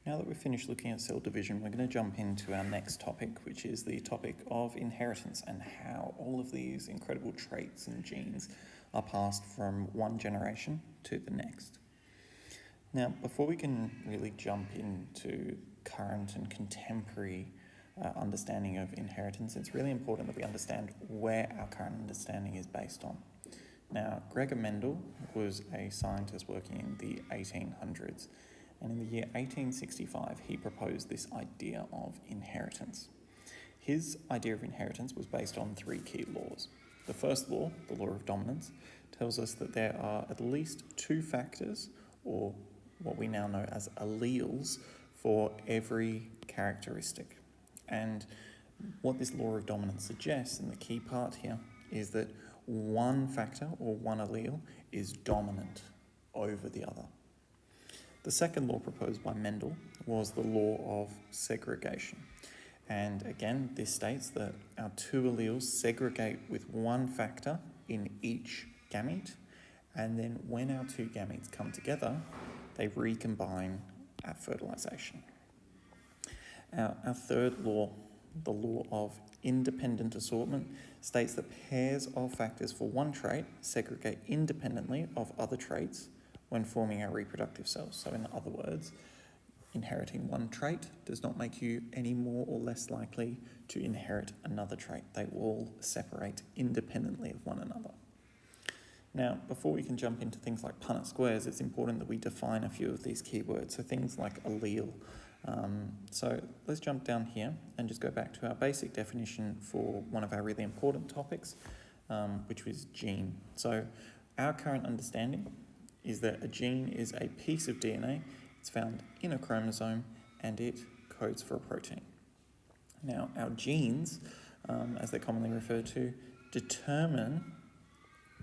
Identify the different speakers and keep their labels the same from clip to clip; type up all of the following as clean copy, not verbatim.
Speaker 1: Now that we've finished looking at cell division, we're going to jump into our next topic, which is the topic of inheritance and how all of these incredible traits and genes are passed from one generation to the next. Now, before we can really jump into current and contemporary understanding of inheritance, it's really important that we understand where our current understanding is based on. Now, Gregor Mendel was a scientist working in the 1800s, and in the year 1865, he proposed this idea of inheritance. His idea of inheritance was based on three key laws. The first law, the law of dominance, tells us that there are at least two factors, or what we now know as alleles, for every characteristic. And what this law of dominance suggests, and the key part here, is that one factor or one allele is dominant over the other. The second law proposed by Mendel was the law of segregation. And again, this states that our two alleles segregate with one factor in each gamete, and then when our two gametes come together, they recombine at fertilization. Our third law, the law of independent assortment, states that pairs of factors for one trait segregate independently of other traits when forming our reproductive cells. So in other words, inheriting one trait does not make you any more or less likely to inherit another trait. They all separate independently of one another. Now, before we can jump into things like Punnett squares, it's important that we define a few of these keywords. So things like allele. So let's jump down here and just go back to our basic definition for one of our really important topics, which was gene. So our current understanding is that a gene is a piece of DNA. It's found in a chromosome and it codes for a protein. Now, our genes, as they're commonly referred to, determine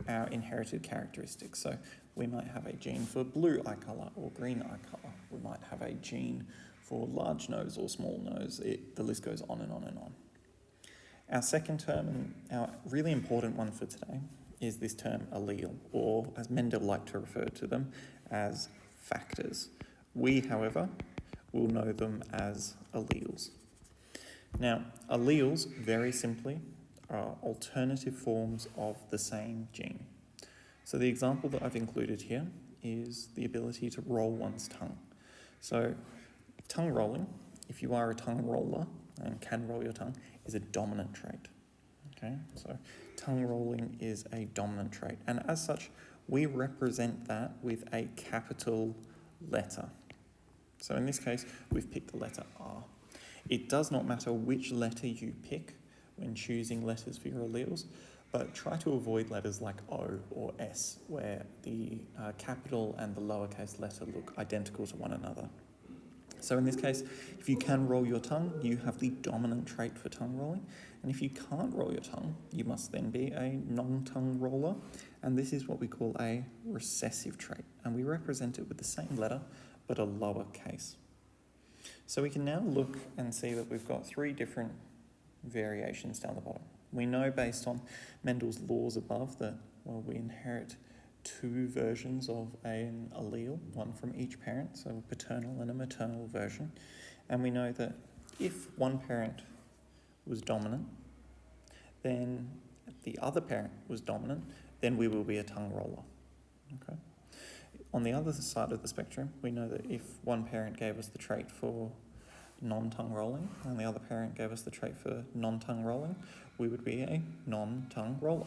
Speaker 1: our inherited characteristics. So we might have a gene for blue eye colour or green eye colour. We might have a gene for large nose or small nose. The list goes on and on and on. Our second term, and our really important one for today, is this term allele, or as Mendel liked to refer to them, as factors. We, however, will know them as alleles. Now, alleles, very simply, are alternative forms of the same gene. So the example that I've included here is the ability to roll one's tongue. So tongue rolling, if you are a tongue roller and can roll your tongue, is a dominant trait. Okay, so tongue rolling is a dominant trait, and as such, we represent that with a capital letter. So in this case, we've picked the letter R. It does not matter which letter you pick when choosing letters for your alleles, but try to avoid letters like O or S, where the capital and the lowercase letter look identical to one another. So in this case, if you can roll your tongue, you have the dominant trait for tongue rolling. And if you can't roll your tongue, you must then be a non-tongue roller. And this is what we call a recessive trait. And we represent it with the same letter, but a lower case. So we can now look and see that we've got three different variations down the bottom. We know based on Mendel's laws above that, well, we inherit two versions of an allele, one from each parent, so a paternal and a maternal version. And we know that if one parent was dominant, then the other parent was dominant, then we will be a tongue roller. Okay. On the other side of the spectrum, we know that if one parent gave us the trait for non-tongue rolling and the other parent gave us the trait for non-tongue rolling, we would be a non-tongue roller.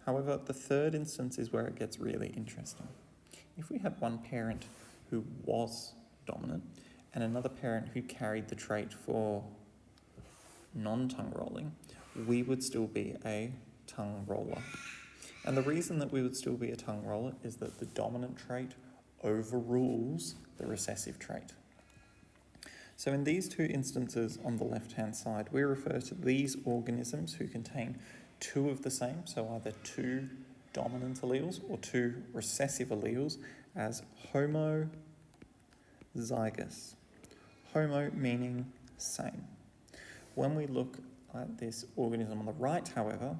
Speaker 1: However, the third instance is where it gets really interesting. If we had one parent who was dominant and another parent who carried the trait for non-tongue rolling, we would still be a tongue roller. And the reason that we would still be a tongue roller is that the dominant trait overrules the recessive trait. So in these two instances on the left-hand side, we refer to these organisms who contain two of the same, so either two dominant alleles or two recessive alleles, as homozygous. Homo meaning same. When we look at this organism on the right, however,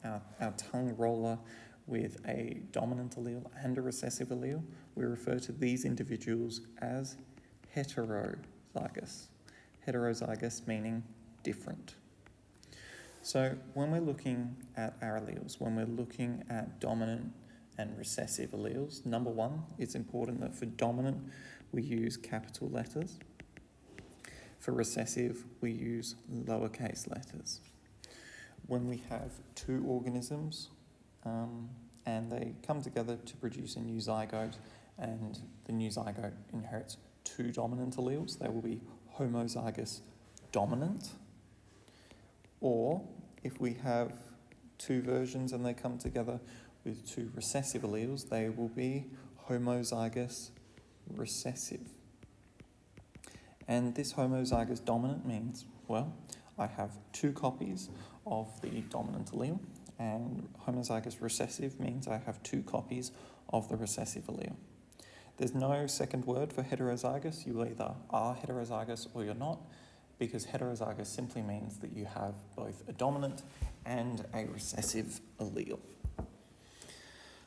Speaker 1: our tongue roller with a dominant allele and a recessive allele, we refer to these individuals as heterozygous. Heterozygous meaning different. So when we're looking at our alleles, when we're looking at dominant and recessive alleles, number one, it's important that for dominant we use capital letters. For recessive, we use lowercase letters. When we have two organisms and they come together to produce a new zygote, and the new zygote inherits two dominant alleles, they will be homozygous dominant. Or if we have two versions and they come together with two recessive alleles, they will be homozygous recessive. And this homozygous dominant means, well, I have two copies of the dominant allele, and homozygous recessive means I have two copies of the recessive allele. There's no second word for heterozygous. You either are heterozygous or you're not, because heterozygous simply means that you have both a dominant and a recessive allele.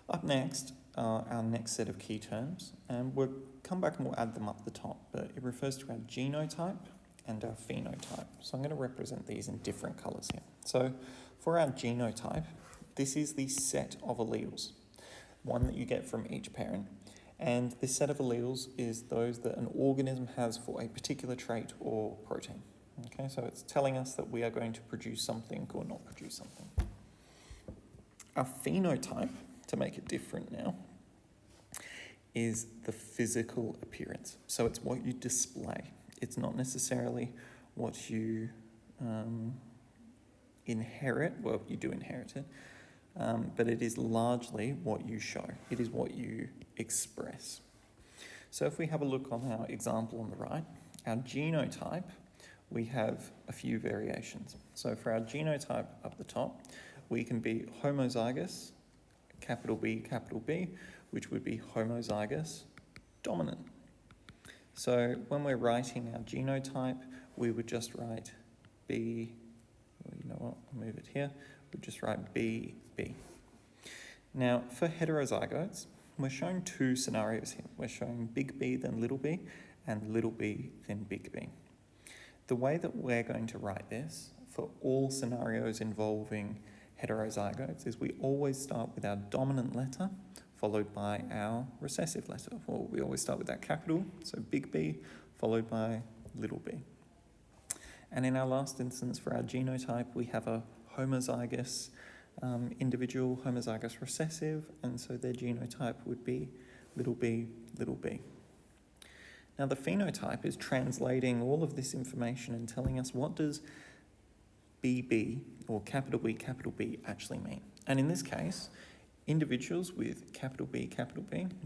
Speaker 1: Up next, our next set of key terms, and we'll come back and we'll add them up the top, but it refers to our genotype and our phenotype. So I'm going to represent these in different colours here. So for our genotype, this is the set of alleles, one that you get from each parent, and this set of alleles is those that an organism has for a particular trait or protein. Okay, so it's telling us that we are going to produce something or not produce something. Our phenotype, to make it different now, is the physical appearance. So it's what you display. It's not necessarily what you inherit. Well, you do inherit it, but it is largely what you show. It is what you express. So if we have a look on our example on the right, our genotype, we have a few variations. So for our genotype up the top, we can be homozygous, capital B, which would be homozygous dominant. So when we're writing our genotype, we would just write B, well, you know what, I'll move it here, we'd just write B. Now for heterozygotes, we're showing two scenarios here. We're showing big B then little b, and little b then big B. The way that we're going to write this for all scenarios involving heterozygotes is we always start with our dominant letter followed by our recessive letter. Or we always start with that capital, so big B, followed by little b. And in our last instance for our genotype, we have a homozygous individual, homozygous recessive, and so their genotype would be little b. Now the phenotype is translating all of this information and telling us what does BB, or capital B actually mean. And in this case, individuals with capital B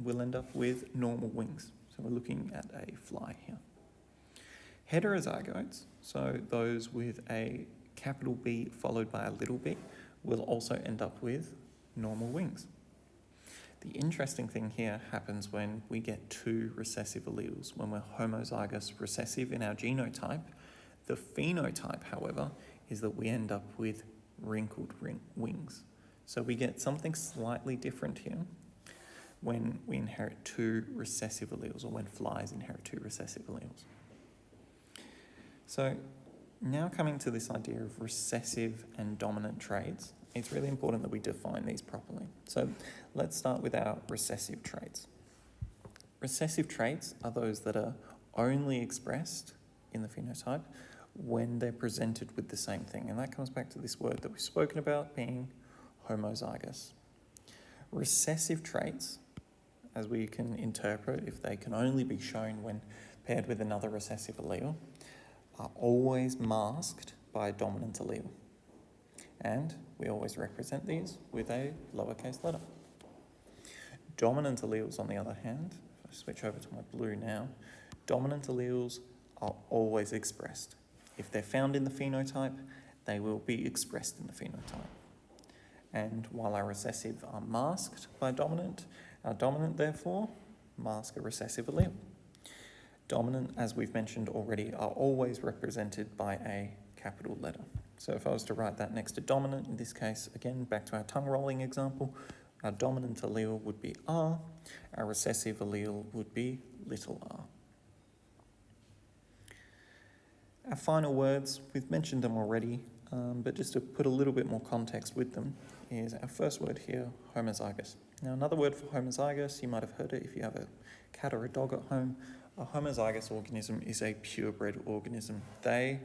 Speaker 1: will end up with normal wings. So we're looking at a fly here. Heterozygotes, so those with a capital B followed by a little b, will also end up with normal wings. The interesting thing here happens when we get two recessive alleles. When we're homozygous recessive in our genotype, the phenotype, however, is that we end up with wrinkled wings. So we get something slightly different here when we inherit two recessive alleles, or when flies inherit two recessive alleles. So now coming to this idea of recessive and dominant traits, it's really important that we define these properly. So let's start with our recessive traits. Recessive traits are those that are only expressed in the phenotype when they're presented with the same thing. And that comes back to this word that we've spoken about being homozygous. Recessive traits, as we can interpret if they can only be shown when paired with another recessive allele, are always masked by a dominant allele. And we always represent these with a lowercase letter. Dominant alleles, on the other hand, if I switch over to my blue now, dominant alleles are always expressed. If they're found in the phenotype, they will be expressed in the phenotype. And while our recessive are masked by dominant, our dominant, therefore, mask a recessive allele. Dominant, as we've mentioned already, are always represented by a capital letter. So if I was to write that next to dominant, in this case, again, back to our tongue rolling example, our dominant allele would be R, our recessive allele would be little r. Our final words, we've mentioned them already, but just to put a little bit more context with them, is our first word here, homozygous. Now, another word for homozygous, you might have heard it if you have a cat or a dog at home. A homozygous organism is a purebred organism. They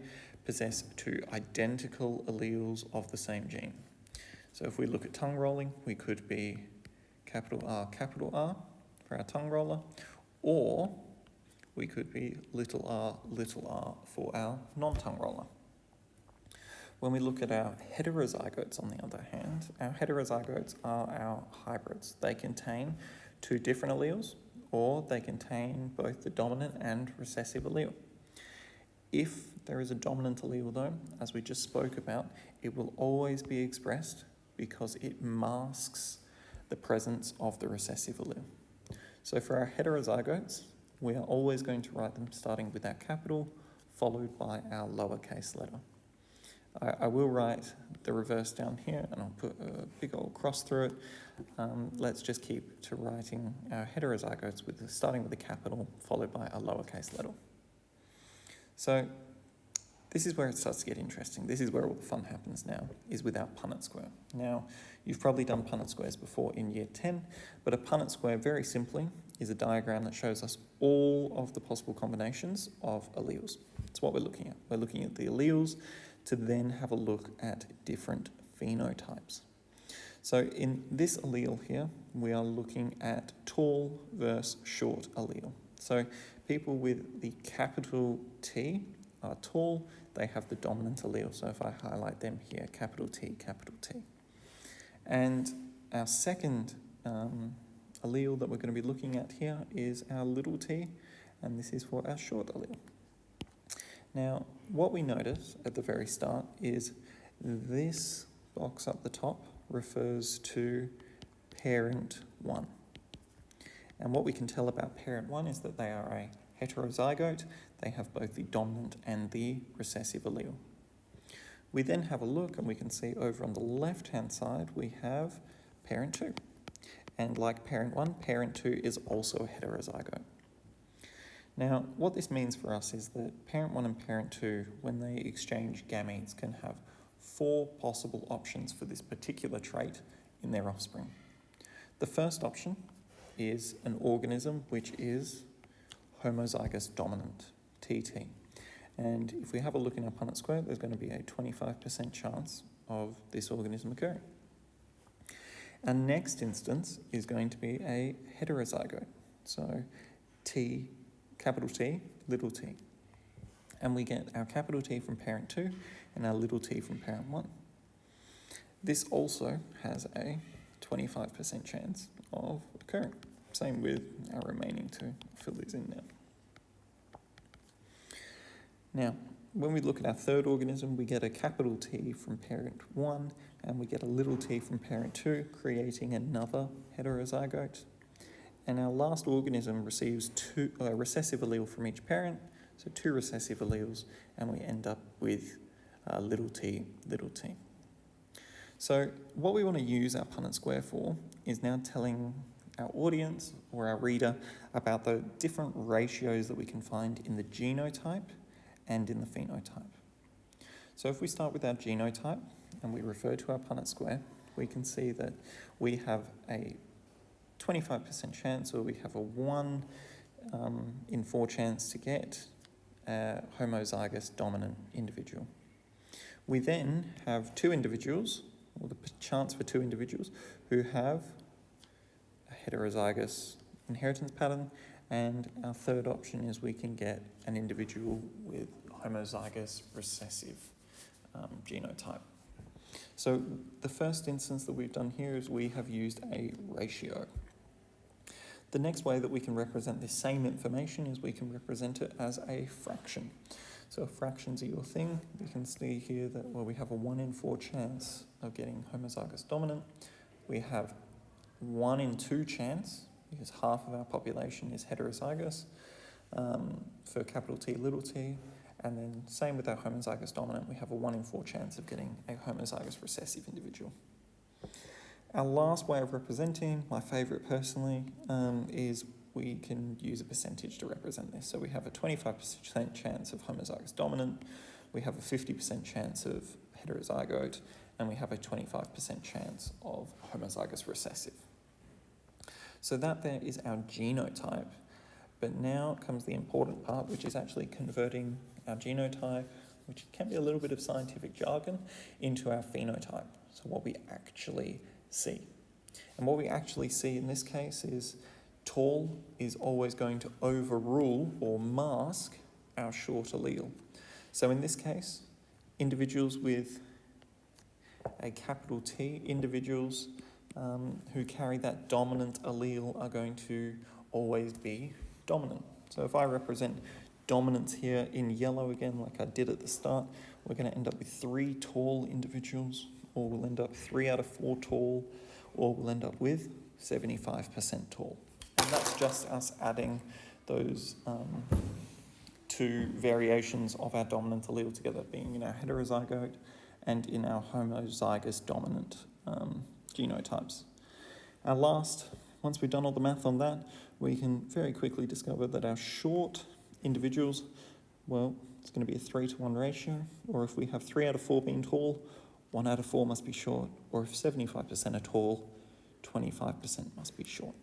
Speaker 1: possess two identical alleles of the same gene. So if we look at tongue rolling, we could be capital R for our tongue roller, or we could be little r for our non-tongue roller. When we look at our heterozygotes, on the other hand, our heterozygotes are our hybrids. They contain two different alleles, or they contain both the dominant and recessive allele. If there is a dominant allele though, as we just spoke about, it will always be expressed because it masks the presence of the recessive allele. So for our heterozygotes, we are always going to write them starting with our capital, followed by our lowercase letter. I will write the reverse down here, and I'll put a big old cross through it. Let's just keep to writing our heterozygotes starting with the capital, followed by a lowercase letter. So this is where it starts to get interesting. This is where all the fun happens now, is with our Punnett square. Now, you've probably done Punnett squares before in year 10, but a Punnett square, very simply, is a diagram that shows us all of the possible combinations of alleles. That's what we're looking at. We're looking at the alleles to then have a look at different phenotypes. So in this allele here, we are looking at tall versus short allele. So people with the capital T are tall, they have the dominant allele. So if I highlight them here, capital T, capital T. And our second allele that we're going to be looking at here is our little t, and this is for our short allele. Now, what we notice at the very start is this box up the top refers to parent 1. And what we can tell about parent 1 is that they are a heterozygote. They have both the dominant and the recessive allele. We then have a look and we can see over on the left-hand side we have parent 2. And like parent 1, parent 2 is also a heterozygote. Now, what this means for us is that parent 1 and parent 2, when they exchange gametes, can have 4 possible options for this particular trait in their offspring. The first option is an organism which is homozygous dominant, TT. And if we have a look in our Punnett square, there's going to be a 25% chance of this organism occurring. Our next instance is going to be a heterozygote. So T, capital T, little t. And we get our capital T from parent 2 and our little t from parent 1. This also has a 25% chance of occurring. Same with our remaining two. I'll fill these in now. Now, when we look at our third organism, we get a capital T from parent 1 and we get a little t from parent 2, creating another heterozygote. And our last organism receives two recessive allele from each parent, so 2 recessive alleles, and we end up with little t, little t. So what we want to use our Punnett square for is now telling our audience or our reader about the different ratios that we can find in the genotype and in the phenotype. So if we start with our genotype and we refer to our Punnett square, we can see that we have a 25% chance, or we have a 1 in 4 chance to get a homozygous dominant individual. We then have 2 individuals, or the chance for 2 individuals, who have a heterozygous inheritance pattern, and our third option is we can get an individual with homozygous recessive genotype. So the first instance that we've done here is we have used a ratio. The next way that we can represent this same information is we can represent it as a fraction. So if fractions are your thing, we can see here that we have a 1 in 4 chance of getting homozygous dominant. We have 1 in 2 chance, because half of our population is heterozygous, for capital T, little t. And then same with our homozygous dominant, we have a 1 in 4 chance of getting a homozygous recessive individual. Our last way of representing, my favourite personally, is we can use a percentage to represent this. So we have a 25% chance of homozygous dominant, we have a 50% chance of heterozygote, and we have a 25% chance of homozygous recessive. So that there is our genotype. But now comes the important part, which is actually converting our genotype, which can be a little bit of scientific jargon, into our phenotype. So what we actually see. And what we actually see in this case is tall is always going to overrule or mask our short allele. So in this case, individuals with a capital T, individuals who carry that dominant allele are going to always be dominant. So if I represent dominance here in yellow again, like I did at the start, we're going to end up with 3 tall individuals, or we'll end up 3 out of 4 tall, or we'll end up with 75% tall. And that's just us adding those 2 variations of our dominant allele together, being in our heterozygote and in our homozygous dominant genotypes. Our last, once we've done all the math on that, we can very quickly discover that our short individuals, well, it's going to be a 3-to-1 ratio, or if we have 3 out of 4 being tall, 1 out of 4 must be short, or if 75% are tall, 25% must be short.